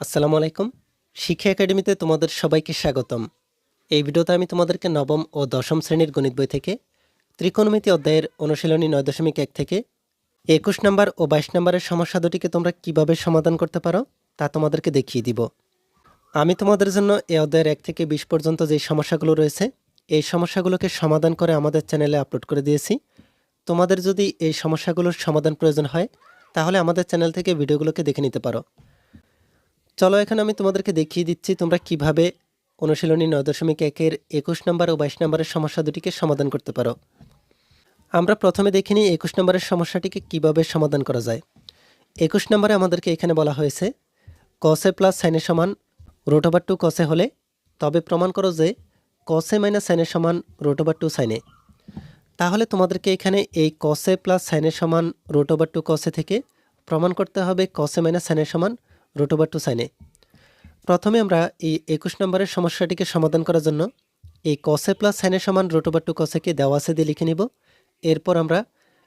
আসসালামু আলাইকুম। শিক্ষা একাডেমিতে তোমাদের সবাইকে স্বাগতম। এই ভিডিওতে আমি তোমাদেরকে নবম ও দশম শ্রেণীর গণিত বই থেকে ত্রিকোণমিতি অধ্যায়ের অনুশীলনী 9.1 থেকে 21 নম্বর ও 22 নম্বরের সমস্যা দুটিকে তোমরা কিভাবে সমাধান করতে পারো তা তোমাদেরকে দেখিয়ে দিব। আমি তোমাদের জন্য এই অধ্যায়ের 1 থেকে 20 পর্যন্ত যে সমস্যাগুলো রয়েছে এই সমস্যাগুলোকে সমাধান করে আমাদের চ্যানেলে আপলোড করে দিয়েছি। তোমাদের যদি এই সমস্যাগুলোর সমাধান প্রয়োজন হয় তাহলে আমাদের চ্যানেল থেকে ভিডিওগুলোকে দেখে নিতে পারো। চলো এখানে আমি তোমাদেরকে দেখিয়ে দিচ্ছি তোমরা কিভাবে অনুশীলনী 9.1-এর 21 নম্বর ও 22 নম্বরের সমস্যা দুটিকে সমাধান করতে পারো। আমরা প্রথমে দেখে নিই 21 নম্বরের সমস্যাটিকে কিভাবে সমাধান করা যায়। 21 নম্বরে আমাদেরকে এখানে বলা হয়েছে কসে প্লাস সাইনের সমান √2 কসে হলে তবে প্রমাণ করো যে কসে মাইনাস সাইনের সমান √2 সাইনে। তাহলে তোমাদেরকে এখানে এই কসে প্লাস সাইনের সমান √2 কসে থেকে প্রমাণ করতে হবে কসে মাইনাস সাইনের সমান √2 সাইনে। প্রথমে আমরা এই 21 নম্বরের সমস্যাটিকে সমাধান করার জন্য এই কসে প্লাস সাইনের সমান √2 কসেকে দেওয়া আছে দিয়ে লিখে নিব। এরপর আমরা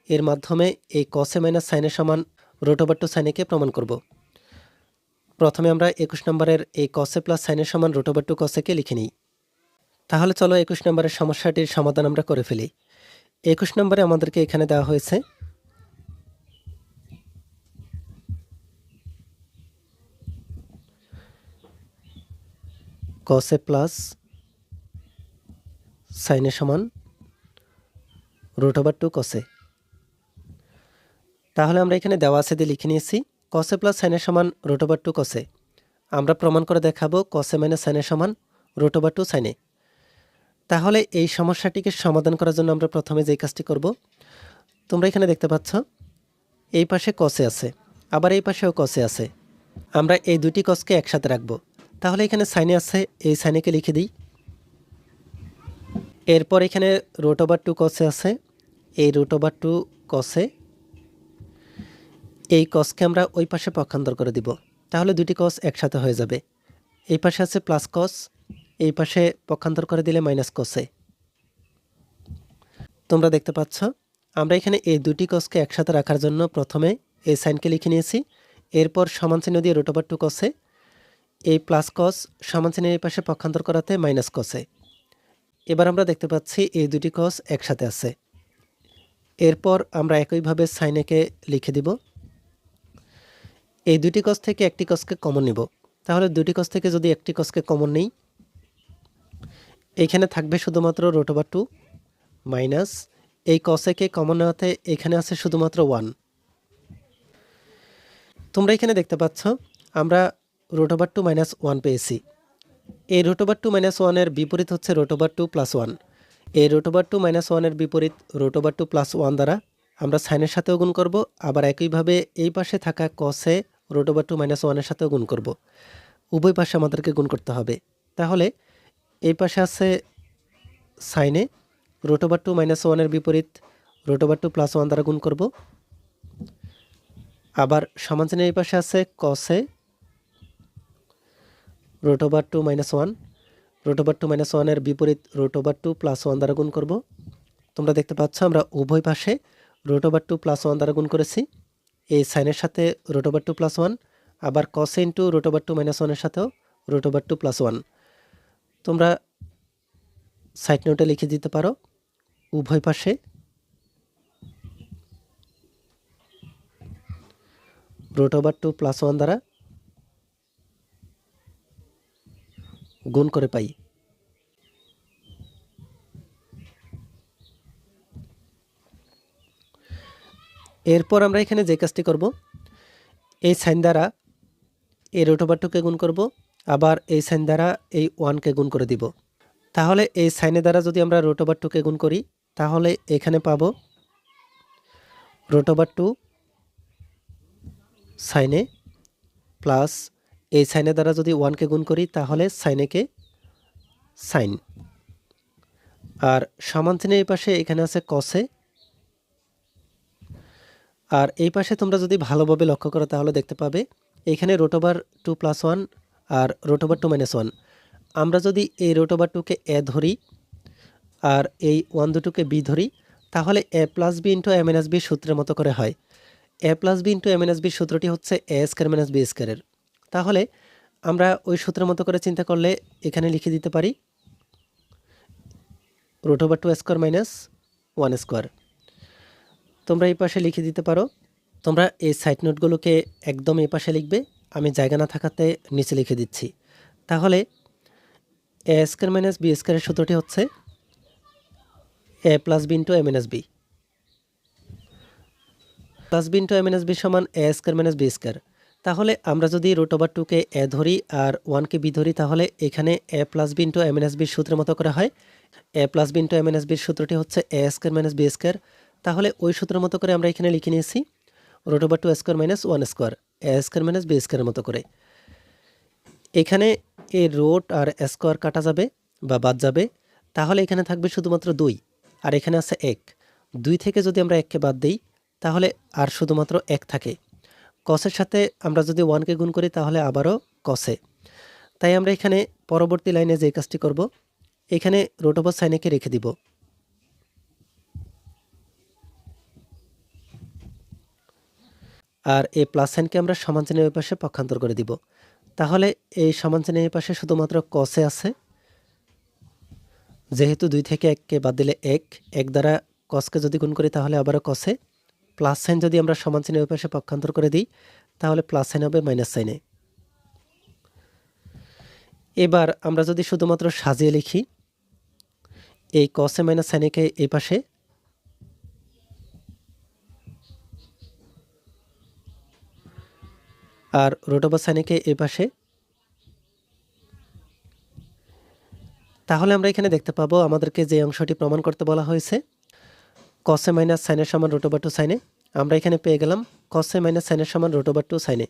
এর মাধ্যমে এই কসে মাইনাস সাইনের সমান √2 সাইনেকে প্রমাণ করব। প্রথমে আমরা 21 নম্বরের এই কসে প্লাস সাইনের সমান √2 কসেকে লিখে নিই। তাহলে চলো 21 নম্বরের সমস্যাটির সমাধান আমরা করে ফেলি। 21 নম্বরে আমাদেরকে এখানে দেওয়া হয়েছে কসে প্লাস সাইনের সমান √2 কসে। তাহলে আমরা এখানে দেওয়া আছে দিয়ে লিখে নিয়েছি কসে প্লাস সাইনের সমান √2 কসে। আমরা প্রমাণ করে দেখাবো কসে মাইনাস সাইনের সমান √2 সাইনে। তাহলে এই সমস্যাটিকে সমাধান করার জন্য আমরা প্রথমে যেই কাজটি করব, তোমরা এখানে দেখতে পাচ্ছ এই পাশে কসে আছে, আবার এই পাশেও কসে আছে। আমরা এই দুটি কসকে একসাথে রাখব। তাহলে এখানে সাইনে আছে, এই সাইনেকে লিখে দিই। এরপর এখানে √2 কসে আছে, এই √2 কসে, এই কসকে আমরা ওই পাশে পক্ষান্তর করে দিব। তাহলে দুটি কস একসাথে হয়ে যাবে। এই পাশে আছে প্লাস কস, এই পাশে পক্ষান্তর করে দিলে মাইনাস কসে। তোমরা দেখতে পাচ্ছ আমরা এখানে এই দুটি কসকে একসাথে রাখার জন্য প্রথমে এই সাইনকে লিখে নিয়েছি। এরপর সমান চিহ্ন দিয়ে √2 কসে, এই প্লাস কস সমান চিহ্নের এই পাশে পক্ষান্তর করাতে মাইনাস কসে। এবার আমরা দেখতে পাচ্ছি এই দুটি কস একসাথে আছে। এরপর আমরা একইভাবে সাইনেকে লিখে দিব। এই দুটি কস থেকে একটি কসকে কমন নিব। তাহলে দুটি কস থেকে যদি একটি কসকে কমন নেই, এখানে থাকবে শুধুমাত্র √2 মাইনাস এই কসেকে কমন নেওয়াতে এখানে আছে শুধুমাত্র 1। তোমরা এখানে দেখতে পাচ্ছ আমরা √2 মাইনাস 1 পেয়েছি। এই √2 মাইনাস 1 এর বিপরীত হচ্ছে √2 প্লাস 1। এই √2 মাইনাস 1 এর বিপরীত √2 প্লাস 1 দ্বারা আমরা সাইনের সাথেও গুণ করব, আবার একইভাবে এই পাশে থাকা কসে √2 মাইনাস 1 এর সাথেও গুণ করব। উভয় পাশে আমাদেরকে গুণ করতে হবে। তাহলে এই পাশে আছে সাইনে √2 মাইনাস 1 এর বিপরীত √2 প্লাস 1 দ্বারা গুণ করব। আবার সমান চিহ্নের এই পাশে আছে কসে √2 মাইনাস 1, √2 মাইনাস 1 এর বিপরীত √2 প্লাস 1 দ্বারা গুণ করব। তোমরা দেখতে পাচ্ছ আমরা উভয় পাশে √2 প্লাস 1 দ্বারা গুণ করেছি। এই সাইনের সাথে √2 প্লাস 1, আবার কসে ইন্টু √2 মাইনাস 1 এর সাথেও √2 প্লাস 1। তোমরা সাইড নোটে লিখে দিতে পারো উভয় পাশে √2 প্লাস 1 দ্বারা গুণ করে পাই। এরপর আমরা এখানে যে কাজটি করব, এই সাইন দ্বারা এই √2কে গুণ করব, আবার এই সাইন দ্বারা এই 1কে গুণ করে দিব। তাহলে এই সাইনের দ্বারা যদি আমরা √2কে গুণ করি তাহলে এখানে পাবো √2 সাইনে প্লাস এই সাইনের দ্বারা যদি 1কে গুণ করি তাহলে সাইনেকে সাইন। আর সমান চিহ্নের এই পাশে এখানে আছে কসে, আর এই পাশে তোমরা যদি ভালোভাবে লক্ষ্য করো তাহলে দেখতে পাবে এখানে √2 প্লাস 1 আর √2 মাইনাস 1। আমরা যদি এই √2কে এ ধরি আর এই 1 দুটোকে বি ধরি তাহলে a plus B into a minus B সূত্রের মতো করে হয়। a plus B into a minus B সূত্রটি হচ্ছে a স্কয়ার মাইনাস বি স্কয়ারের। তাহলে আমরা ওই সূত্রের মতো করে চিন্তা করলে এখানে লিখে দিতে পারি √2² মাইনাস 1²। তোমরা এই পাশে লিখে দিতে পারো। তোমরা এই সাইড নোটগুলোকে একদম এই পাশে লিখবে, আমি জায়গা না থাকাতে নিচে লিখে দিচ্ছি। তাহলে a² মাইনাস b² এর সূত্রটি হচ্ছে a plus b into a minus b plus b into a minus b সমান a² মাইনাস b²। তাহলে আমরা যদি √2কে a ধরি আর 1কে b ধরি, তাহলে এখানে a plus b into a minus b সূত্রের মতো করে হয়। a plus b into a minus b সূত্রটি হচ্ছে a² মাইনাস b²। তাহলে ওই সূত্রের মতো করে আমরা এখানে লিখে নিয়েছি √2² মাইনাস 1² a² মাইনাস b² মতো করে। এখানে এই রুট আর স্কোয়ার কাটা যাবে বা বাদ যাবে, তাহলে এখানে থাকবে শুধুমাত্র 2 আর এখানে আছে 1। 2 থেকে যদি আমরা 1কে বাদ দিই তাহলে আর শুধুমাত্র 1 থাকে। কসের সাথে আমরা যদি 1কে গুণ করি তাহলে আবারও কসে। তাই আমরা এখানে পরবর্তী লাইনে যে কাজটি করব, এখানে √sin a কে রেখে দিব। আর এই প্লাস সাইনকে আমরা সমান চিহ্নের ওই পাশে পক্ষান্তর করে দিব। তাহলে এই সমান চিহ্নের পাশে শুধুমাত্র কসে আছে। যেহেতু 2 থেকে 1কে বাদ দিলে 1 দ্বারা কসকে যদি গুণ করি তাহলে আবারও কসে। প্লাস সাইন যদি আমরা সমান চিহ্নের পাশে পক্ষান্তর করে দিই তাহলে প্লাস সাইন হবে মাইনাস সাইনে। এবার আমরা যদি শুধুমাত্র সাজিয়ে লিখি, এই কসে মাইনাস সাইনকে এই পাশে, আর √sin এই পাশে, তাহলে আমরা এখানে দেখতে পাবো আমাদেরকে যে অংশটি প্রমাণ করতে বলা হয়েছে কসে মাইনাস সাইনের সমান √2sin a, আমরা এখানে পেয়ে গেলাম কসে মাইনাস সাইনের সমান √2sin a।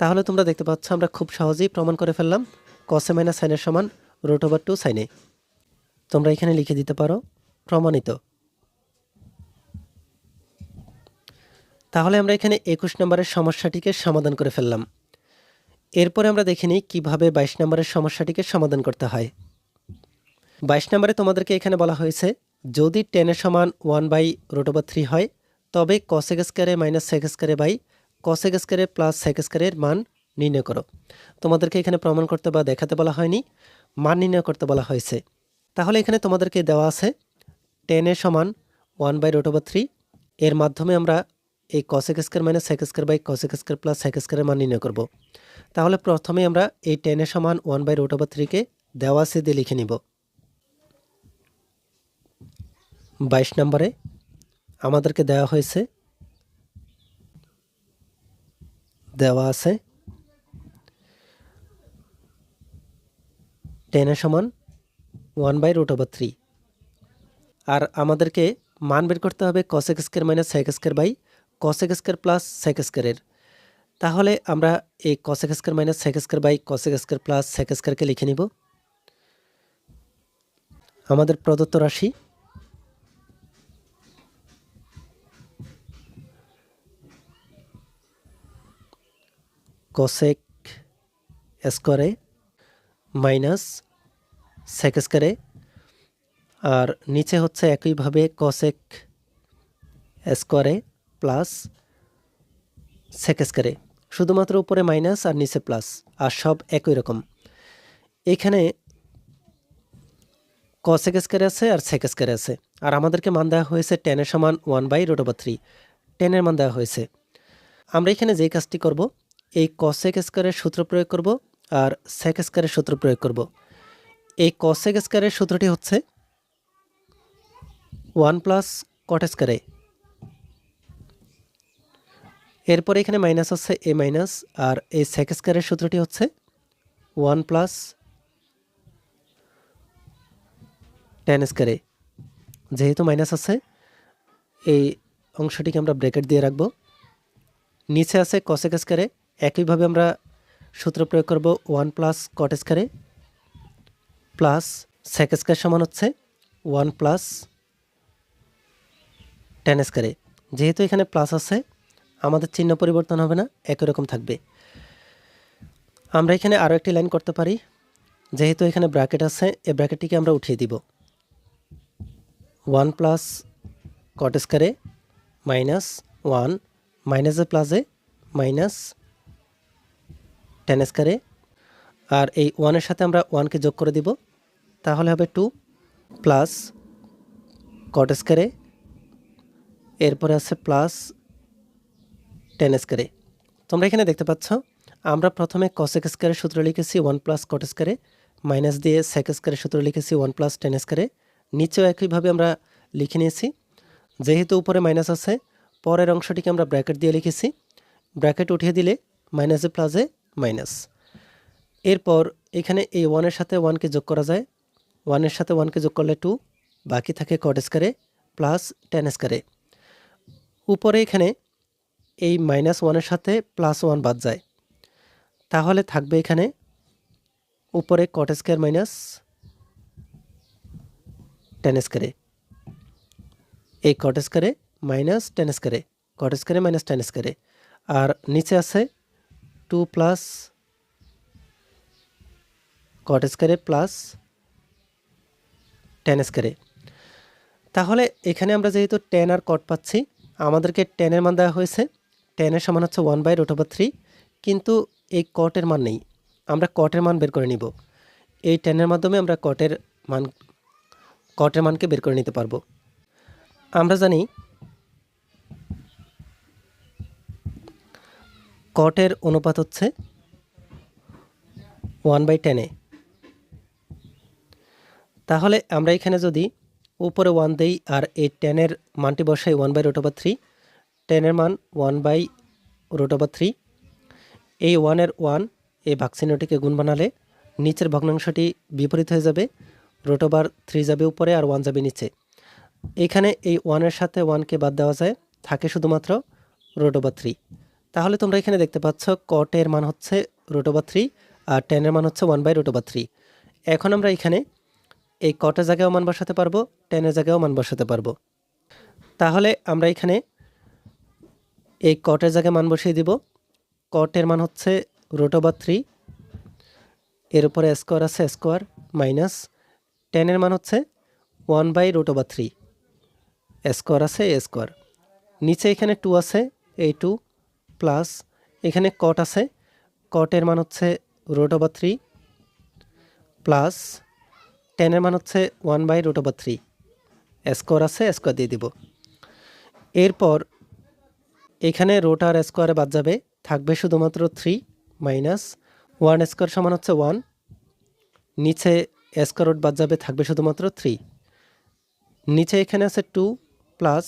তাহলে তোমরা দেখতে পাচ্ছ আমরা খুব সহজেই প্রমাণ করে ফেললাম কসে মাইনাস সাইনের সমান √2sin a। তোমরা এখানে লিখে দিতে পারো প্রমাণিত। তাহলে আমরা এখানে 21 নম্বরের সমস্যাটিকে সমাধান করে ফেললাম। এরপরে আমরা দেখে নিই কীভাবে 22 নম্বরের সমস্যাটিকে সমাধান করতে হয়। 22 নম্বরে তোমাদেরকে এখানে বলা হয়েছে যদি tan এর সমান 1/√3 হয় তবে cos² minus sec² by cos² plus sec² এর মান নির্ণয় করো। তোমাদেরকে এখানে প্রমাণ করতে বা দেখাতে বলা হয়নি, মান নির্ণয় করতে বলা হয়েছে। তাহলে এখানে তোমাদেরকে দেওয়া আছে tan এর সমান 1/√3, এর মাধ্যমে আমরা এই cos² minus sec² by cos² plus sec² এর মান নির্ণয় করব। তাহলে প্রথমে আমরা এই tan এর সমান 1/√3কে দেওয়া আছে দিয়ে লিখে নিব। 22 নম্বরে আমাদেরকে দেওয়া হয়েছে, দেওয়া আছে tan এর সমান 1/√3, আর আমাদেরকে মান বের করতে হবে cos² minus sec² by cos² plus sec² এর। তাহলে আমরা এই cos² minus sec² by cos² plus sec² কে লিখে নিব। আমাদের প্রদত্ত রাশি cosec² মাইনাস sec² আর নিচে হচ্ছে একইভাবে cosec² প্লাস sec², শুধুমাত্র উপরে মাইনাস আর নিচে প্লাস, আর সব একই রকম। এখানে cosec² আছে আর sec² আছে, আর আমাদেরকে মান দেওয়া হয়েছে tan এর সমান 1/√3, tan এর মান দেওয়া হয়েছে। আমরা এখানে যেই কাজটি করব, এই cosec² এর সূত্র প্রয়োগ করব আর sec² এর সূত্র প্রয়োগ করব। এই cosec² এর সূত্রটি হচ্ছে 1 প্লাস cot²। এরপরে এখানে মাইনাস আছে a মাইনাস, আর এই sec² এর সূত্রটি হচ্ছে 1 প্লাস tan²। যেহেতু মাইনাস আছে এই অংশটিকে আমরা ব্র্যাকেট দিয়ে রাখব। নিচে আছে cosec², একইভাবে আমরা সূত্র প্রয়োগ করব 1 প্লাস cot² প্লাস sec² সমান হচ্ছে 1 প্লাস tan²। যেহেতু এখানে প্লাস আছে আমাদের চিহ্ন পরিবর্তন হবে না, একই রকম থাকবে। আমরা এখানে আরও একটি লাইন করতে পারি, যেহেতু এখানে ব্র্যাকেট আছে এই ব্র্যাকেটটিকে আমরা উঠিয়ে দিব। 1 প্লাস cot² মাইনাস 1 মাইনাসে প্লাসে মাইনাস tan², আর এই 1-এর সাথে আমরা 1কে যোগ করে দিব, তাহলে হবে 2 প্লাস কট স্কয়ারে, এরপরে আছে প্লাস টেন স্কয়ারে। তোমরা এখানে দেখতে পাচ্ছ আমরা প্রথমে কসেক স্কয়ারের সূত্র লিখেছি 1 প্লাস কট স্কয়ারে, মাইনাস দিয়ে সেক স্কয়ারের সূত্র লিখেছি 1 প্লাস টেন স্কয়ারে। নিচেও একইভাবে আমরা লিখে নিয়েছি। যেহেতু উপরে মাইনাস আছে, পরের অংশটিকে আমরা ব্র্যাকেট দিয়ে লিখেছি। ব্র্যাকেট উঠিয়ে দিলে মাইনাসে প্লাসে মাইনাস। এরপর এখানে এই 1-এর সাথে 1কে যোগ করা যায়। 1-এর সাথে 1কে যোগ করলে 2, বাকি থাকে কট স্কয়ারে প্লাস টেন স্কয়ারে। উপরে এখানে এই -1-এর সাথে +1 বাদ যায়, তাহলে থাকবে এখানে উপরে কট স্কয়ার মাইনাস টেন স্কয়ারে, এই কট স্কয়ারে মাইনাস টেন স্কয়ারে, কট স্কয়ারে মাইনাস টেন স্কয়ারে। আর নিচে আছে 2 প্লাস কট স্কয়ারে প্লাস টেন স্কয়ারে। তাহলে এখানে আমরা যেহেতু টেন আর কট পাচ্ছি, আমাদেরকে টেনের মান দেওয়া হয়েছে, টেনের সমান হচ্ছে 1/√3, কিন্তু এই কটের মান নেই। আমরা কটের মান বের করে নিব। এই টেনের মাধ্যমে আমরা কটের মানকে বের করে নিতে পারবো। আমরা জানি কটের অনুপাত হচ্ছে 1/10। তাহলে আমরা এখানে যদি উপরে 1 দেই আর এই টেনের মানটি বসাই 1/√3, টেনের মান 1/√3, এই 1-এর 1 এই ভাগচিহ্নটিকে গুণ বানালে নিচের ভগ্নাংশটি বিপরীত হয়ে যাবে, √3 যাবে উপরে আর 1 যাবে নিচে। এখানে এই 1-এর সাথে 1কে বাদ দেওয়া যায়, থাকে শুধুমাত্র √3। তাহলে তোমরা এখানে দেখতে পাচ্ছ কটের মান হচ্ছে √3 আর টেনের মান হচ্ছে 1/√3। এখন আমরা এখানে এই কটের জায়গায়ও মান বসাতে পারবো, টেনের জায়গায়ও মান বসাতে পারবো। তাহলে আমরা এখানে এই কটের জায়গায় মান বসিয়ে দিব। কটের মান হচ্ছে √3, এর উপরে স্কোয়ার আছে স্কোয়ার, মাইনাস টেনের মান হচ্ছে 1/√3, স্কোয়ার আছে স্কোয়ার। নিচে এখানে 2 আছে, এই 2 প্লাস এখানে কট আছে, কটের মান হচ্ছে √3 প্লাস টেনের মান হচ্ছে 1/√3, স্কোয়ার আছে স্কোয়ার দিয়ে দিব। এরপর এখানে রুট আর স্কোয়ারে বাদ যাবে, থাকবে শুধুমাত্র 3 মাইনাস 1 স্কোয়ার সমান হচ্ছে 1, নিচে স্কোয়ার রুট বাদ যাবে, থাকবে শুধুমাত্র 3। নিচে এখানে আছে 2 প্লাস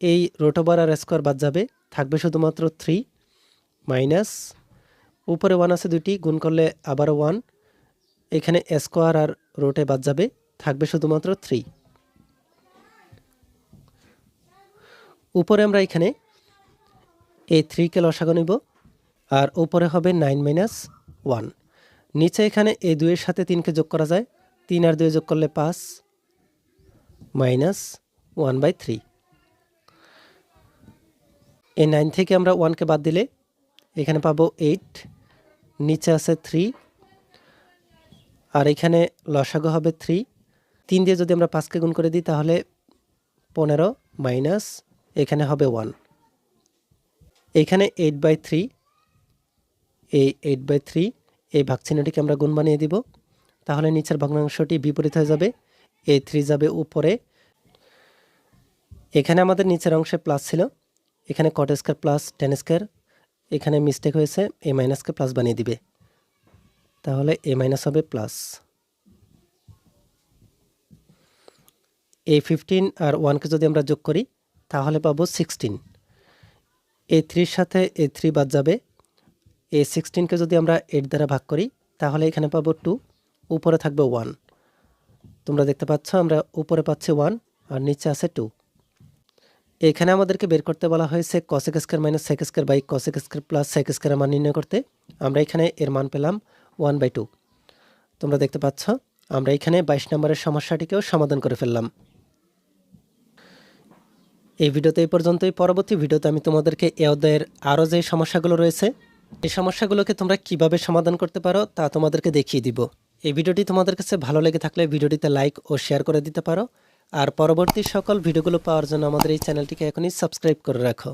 এই রুট ওভার আর স্কোয়ার বাদ যাবে, থাকবে শুধুমাত্র 3 মাইনাস উপরে 1 আছে দুইটি, গুণ করলে আবারও 1, এখানে স্কোয়ার আর রুটে বাদ যাবে, থাকবে শুধুমাত্র 3। উপরে আমরা এখানে এই 3কে লসাগু নিব আর উপরে হবে 9 - 1। নিচে এখানে এই 2-এর সাথে 3কে যোগ করা যায়, 3 আর 2 যোগ করলে 5 -1/3। এই 9 থেকে আমরা 1কে বাদ দিলে এখানে পাবো 8, নিচে আছে 3 আর এখানে লসাগু হবে 3। 3 দিয়ে যদি আমরা 5কে গুণ করে দিই তাহলে 15 মাইনাস এখানে হবে 1। এখানে 8/3, এই 8/3 এই ভাগচিহ্নটিকে আমরা গুণ বানিয়ে দিব, তাহলে নিচের ভগ্নাংশটি বিপরীত হয়ে যাবে, এই 3 যাবে উপরে। এখানে আমাদের নিচের অংশে প্লাস ছিল, এখানে কট স্কয়ার প্লাস টেন স্কয়ার, এখানে মিস্টেক হয়েছে, এ মাইনাসকে প্লাস বানিয়ে দিবে, তাহলে এ মাইনাস হবে প্লাস। এই 15 আর 1কে যদি আমরা যোগ করি তাহলে পাবো 16। এই 3-র সাথে এই 3 বাদ যাবে, এই 16কে যদি আমরা 8 দ্বারা ভাগ করি তাহলে এখানে পাবো 2, উপরে থাকবে 1। তোমরা দেখতে পাচ্ছ আমরা উপরে পাচ্ছি 1 আর নিচে আছে 2। এখানে আমাদেরকে বের করতে বলা হয়েছে cosec square minus sec square by cosec square plus sec স্কয়ারের মান নির্ণয় করতে। আমরা এখানে এর মান পেলাম 1/2। তোমরা দেখতে পাচ্ছ আমরা এখানে 22 নম্বরের সমস্যাটিকেও সমাধান করে ফেললাম। এই ভিডিওতে এই পর্যন্তই। পরবর্তী ভিডিওতে আমি তোমাদেরকে এই অধ্যায়ের আরও যে সমস্যাগুলো রয়েছে এই সমস্যাগুলোকে তোমরা কিভাবে সমাধান করতে পারো তা তোমাদেরকে দেখিয়ে দিব। এই ভিডিওটি তোমাদের কাছে ভালো লেগে থাকলে ভিডিওটিতে লাইক ও শেয়ার করে দিতে পারো। আর পরবর্তী সকল ভিডিওগুলো পাওয়ার জন্য আমাদের এই চ্যানেলটিকে এখনই সাবস্ক্রাইব করে রাখো।